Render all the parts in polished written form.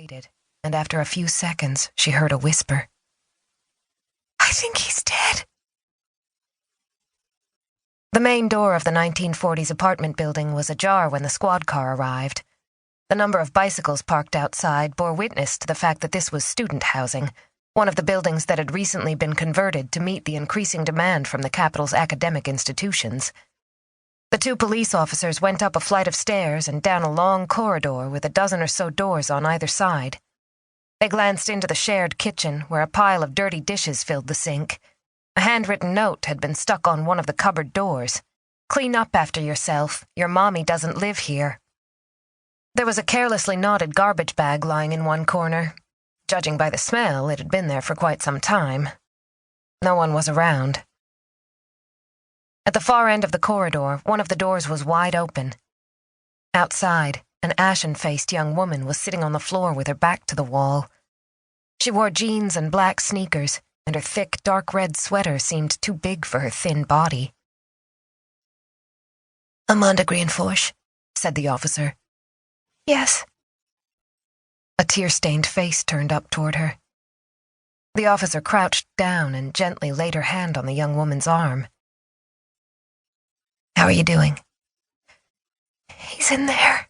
waited, and after a few seconds, she heard a whisper. "I think he's dead." The main door of the 1940s apartment building was ajar when the squad car arrived. The number of bicycles parked outside bore witness to the fact that this was student housing, one of the buildings that had recently been converted to meet the increasing demand from the capital's academic institutions. The two police officers went up a flight of stairs and down a long corridor with a dozen or so doors on either side. They glanced into the shared kitchen, where a pile of dirty dishes filled the sink. A handwritten note had been stuck on one of the cupboard doors. "Clean up after yourself. Your mommy doesn't live here." There was a carelessly knotted garbage bag lying in one corner. Judging by the smell, it had been there for quite some time. No one was around. At the far end of the corridor, one of the doors was wide open. Outside, an ashen-faced young woman was sitting on the floor with her back to the wall. She wore jeans and black sneakers, and her thick, dark red sweater seemed too big for her thin body. "Amanda Greenforge," said the officer. "Yes." A tear-stained face turned up toward her. The officer crouched down and gently laid her hand on the young woman's arm. "How are you doing?" "He's in there."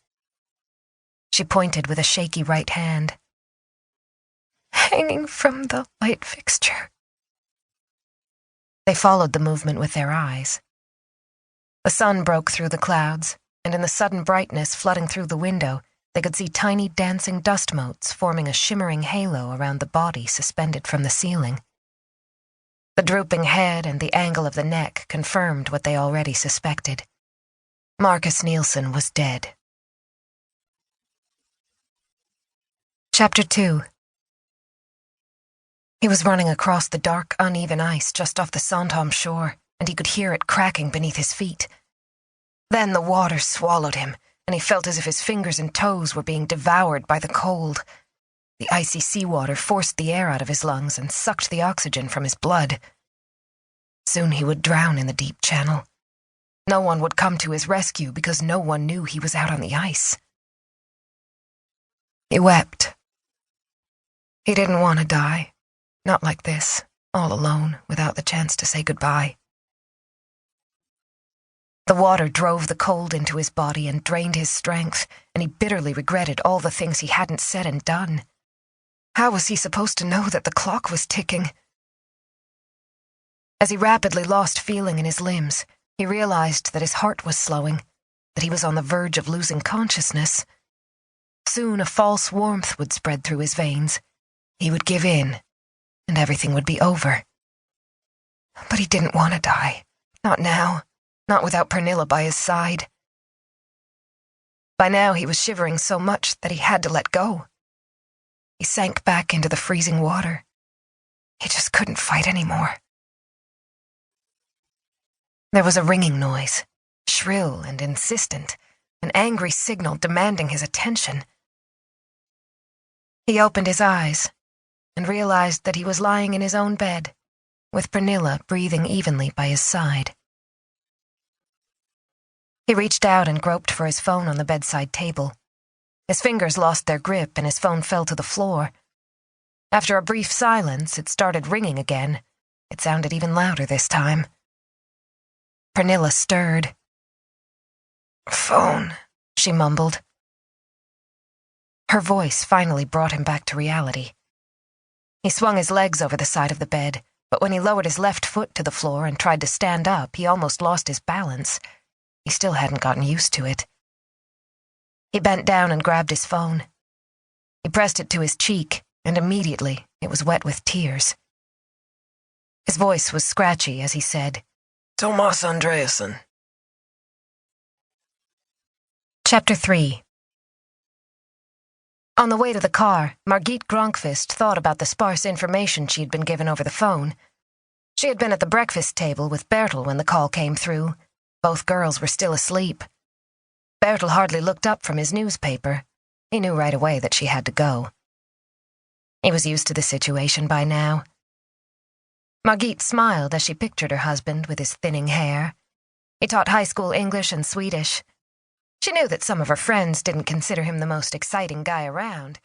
She pointed with a shaky right hand. "Hanging from the light fixture." They followed the movement with their eyes. The sun broke through the clouds, and in the sudden brightness flooding through the window, they could see tiny dancing dust motes forming a shimmering halo around the body suspended from the ceiling. The drooping head and the angle of the neck confirmed what they already suspected. Marcus Nielsen was dead. Chapter 2. He was running across the dark, uneven ice just off the Sondheim shore, and he could hear it cracking beneath his feet. Then the water swallowed him, and he felt as if his fingers and toes were being devoured by the cold. The icy seawater forced the air out of his lungs and sucked the oxygen from his blood. Soon he would drown in the deep channel. No one would come to his rescue because no one knew he was out on the ice. He wept. He didn't want to die. Not like this, all alone, without the chance to say goodbye. The water drove the cold into his body and drained his strength, and he bitterly regretted all the things he hadn't said and done. How was he supposed to know that the clock was ticking? As he rapidly lost feeling in his limbs, he realized that his heart was slowing, that he was on the verge of losing consciousness. Soon a false warmth would spread through his veins. He would give in, and everything would be over. But he didn't want to die. Not now. Not without Pernilla by his side. By now he was shivering so much that he had to let go. He sank back into the freezing water. He just couldn't fight anymore. There was a ringing noise, shrill and insistent, an angry signal demanding his attention. He opened his eyes and realized that he was lying in his own bed, with Pernilla breathing evenly by his side. He reached out and groped for his phone on the bedside table. His fingers lost their grip and his phone fell to the floor. After a brief silence, it started ringing again. It sounded even louder this time. Pernilla stirred. "Phone," she mumbled. Her voice finally brought him back to reality. He swung his legs over the side of the bed, but when he lowered his left foot to the floor and tried to stand up, he almost lost his balance. He still hadn't gotten used to it. He bent down and grabbed his phone. He pressed it to his cheek, and immediately it was wet with tears. His voice was scratchy as he said, "Thomas Andreasson." Chapter 3. On the way to the car, Margit Gronkvist thought about the sparse information she had been given over the phone. She had been at the breakfast table with Bertel when the call came through. Both girls were still asleep. Bertel hardly looked up from his newspaper. He knew right away that she had to go. He was used to the situation by now. Margit smiled as she pictured her husband with his thinning hair. He taught high school English and Swedish. She knew that some of her friends didn't consider him the most exciting guy around,